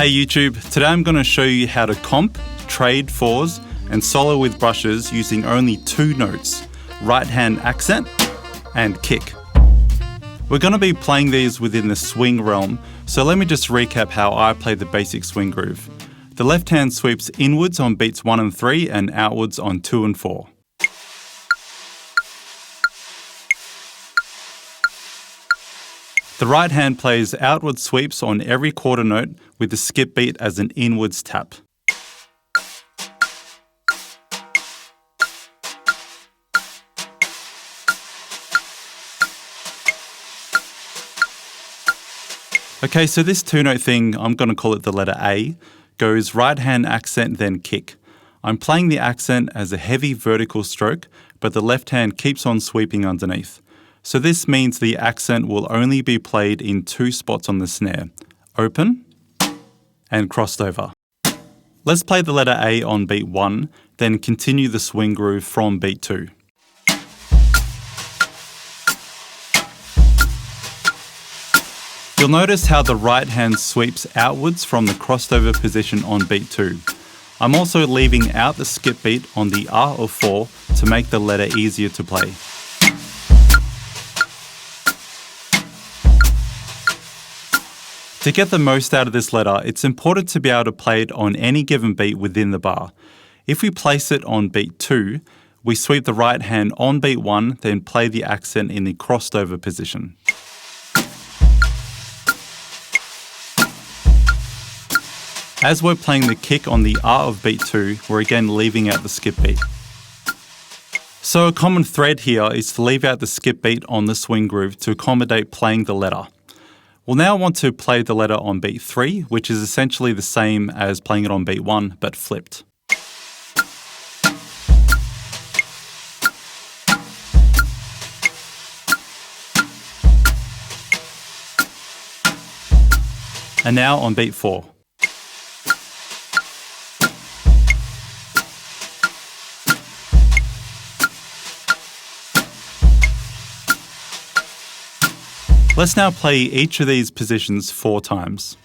Hey YouTube, today I'm going to show you how to comp, trade fours, and solo with brushes using only two notes, right hand accent and kick. We're going to be playing these within the swing realm, so let me just recap how I play the basic swing groove. The left hand sweeps inwards on beats 1 and 3 and outwards on 2 and 4. The right hand plays outward sweeps on every quarter note with the skip beat as an inwards tap. Okay, so this two note thing, I'm going to call it the letter A, goes right hand accent then kick. I'm playing the accent as a heavy vertical stroke, but the left hand keeps on sweeping underneath. So this means the accent will only be played in two spots on the snare, open and crossed over. Let's play the letter A on beat 1, then continue the swing groove from beat 2. You'll notice how the right hand sweeps outwards from the crossed over position on beat 2. I'm also leaving out the skip beat on the R of 4 to make the letter easier to play. To get the most out of this letter, it's important to be able to play it on any given beat within the bar. If we place it on beat 2, we sweep the right hand on beat 1, then play the accent in the crossed over position. As we're playing the kick on the R of beat 2, we're again leaving out the skip beat. So a common thread here is to leave out the skip beat on the swing groove to accommodate playing the letter. We'll now want to play the letter on beat 3, which is essentially the same as playing it on beat 1, but flipped. And now on beat 4. Let's now play each of these positions 4 times.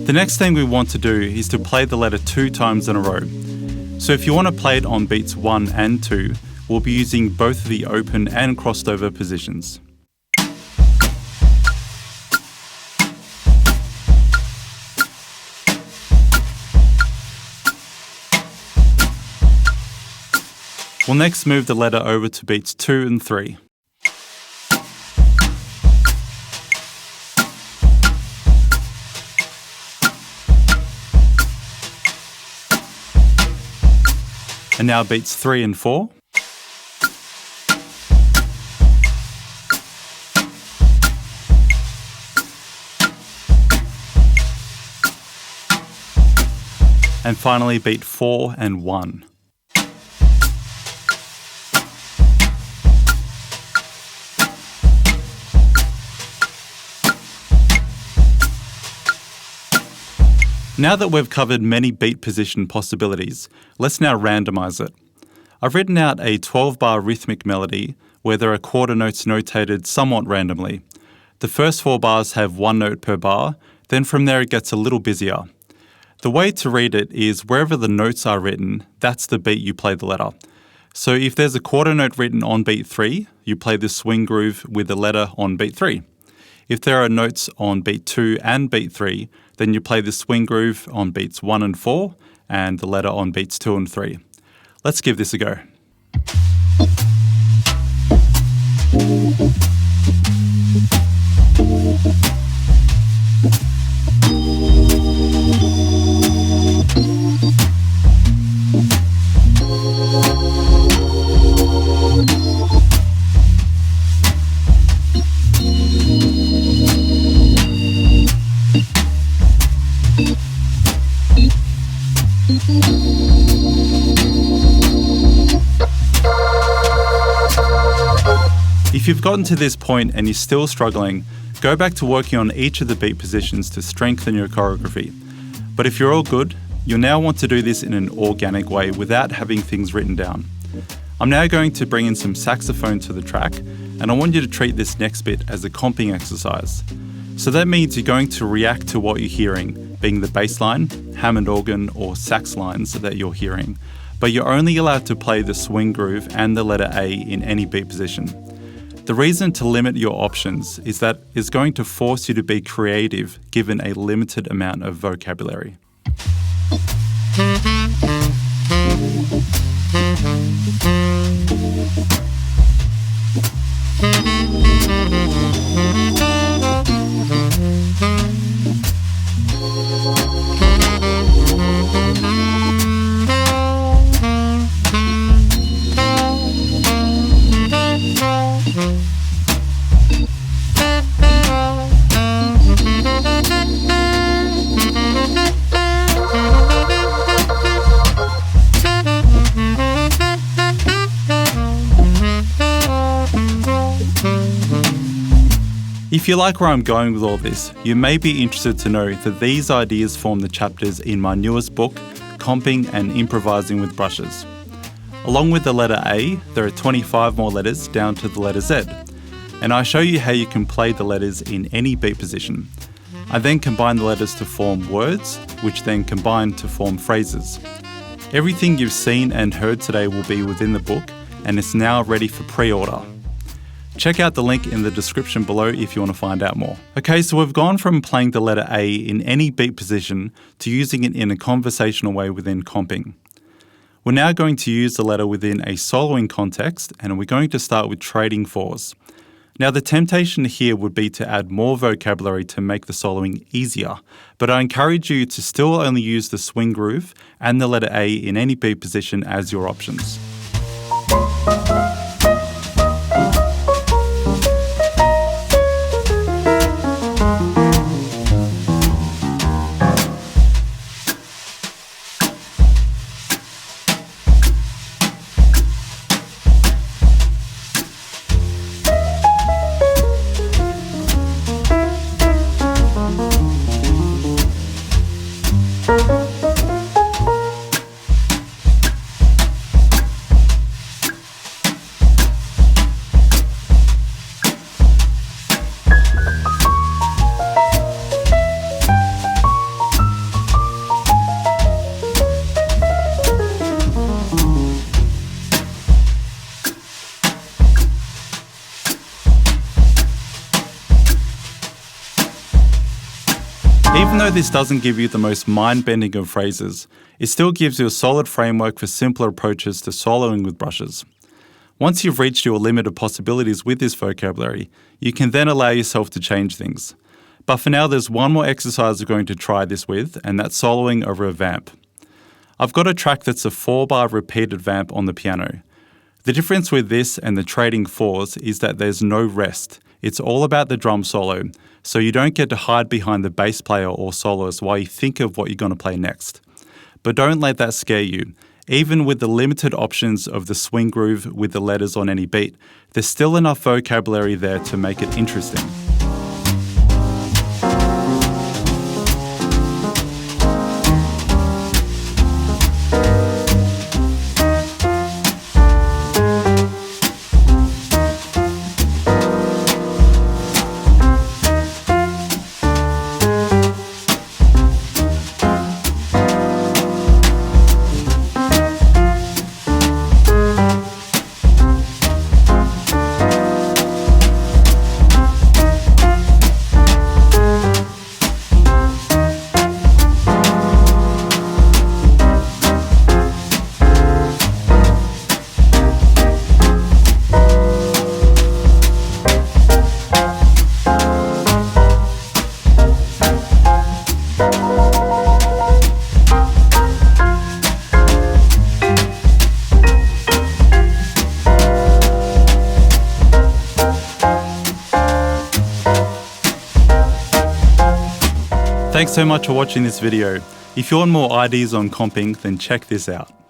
The next thing we want to do is to play the letter 2 times in a row. So if you want to play it on beats 1 and 2, we'll be using both the open and crossed over positions. We'll next move the letter over to beats 2 and 3. And now beats 3 and 4. And finally beat 4 and 1. Now that we've covered many beat position possibilities, let's now randomize it. I've written out a 12-bar rhythmic melody where there are quarter notes notated somewhat randomly. The first 4 bars have 1 note per bar, then from there it gets a little busier. The way to read it is wherever the notes are written, that's the beat you play the letter. So if there's a quarter note written on beat 3, you play the swing groove with the letter on beat 3. If there are notes on beat 2 and beat 3, then you play the swing groove on beats 1 and 4 and the letter on beats 2 and 3. Let's give this a go. If you've gotten to this point and you're still struggling, go back to working on each of the beat positions to strengthen your choreography. But if you're all good, you'll now want to do this in an organic way without having things written down. I'm now going to bring in some saxophone to the track, and I want you to treat this next bit as a comping exercise. So that means you're going to react to what you're hearing, being the bass line, Hammond organ, or sax lines that you're hearing. But you're only allowed to play the swing groove and the letter A in any beat position. The reason to limit your options is that it's going to force you to be creative given a limited amount of vocabulary. If you like where I'm going with all this, you may be interested to know that these ideas form the chapters in my newest book, Comping and Improvising with Brushes. Along with the letter A, there are 25 more letters down to the letter Z, and I show you how you can play the letters in any beat position. I then combine the letters to form words, which then combine to form phrases. Everything you've seen and heard today will be within the book, and it's now ready for pre-order. Check out the link in the description below if you want to find out more. Okay, so we've gone from playing the letter A in any beat position to using it in a conversational way within comping. We're now going to use the letter within a soloing context, and we're going to start with trading fours. Now, the temptation here would be to add more vocabulary to make the soloing easier, but I encourage you to still only use the swing groove and the letter A in any beat position as your options. Even though this doesn't give you the most mind-bending of phrases, it still gives you a solid framework for simpler approaches to soloing with brushes. Once you've reached your limit of possibilities with this vocabulary, you can then allow yourself to change things. But for now, there's one more exercise we're going to try this with, and that's soloing over a vamp. I've got a track that's a 4-bar repeated vamp on the piano. The difference with this and the trading fours is that there's no rest. It's all about the drum solo, so you don't get to hide behind the bass player or soloist while you think of what you're going to play next. But don't let that scare you. Even with the limited options of the swing groove with the letters on any beat, there's still enough vocabulary there to make it interesting. Thanks so much for watching this video. If you want more ideas on comping, then check this out.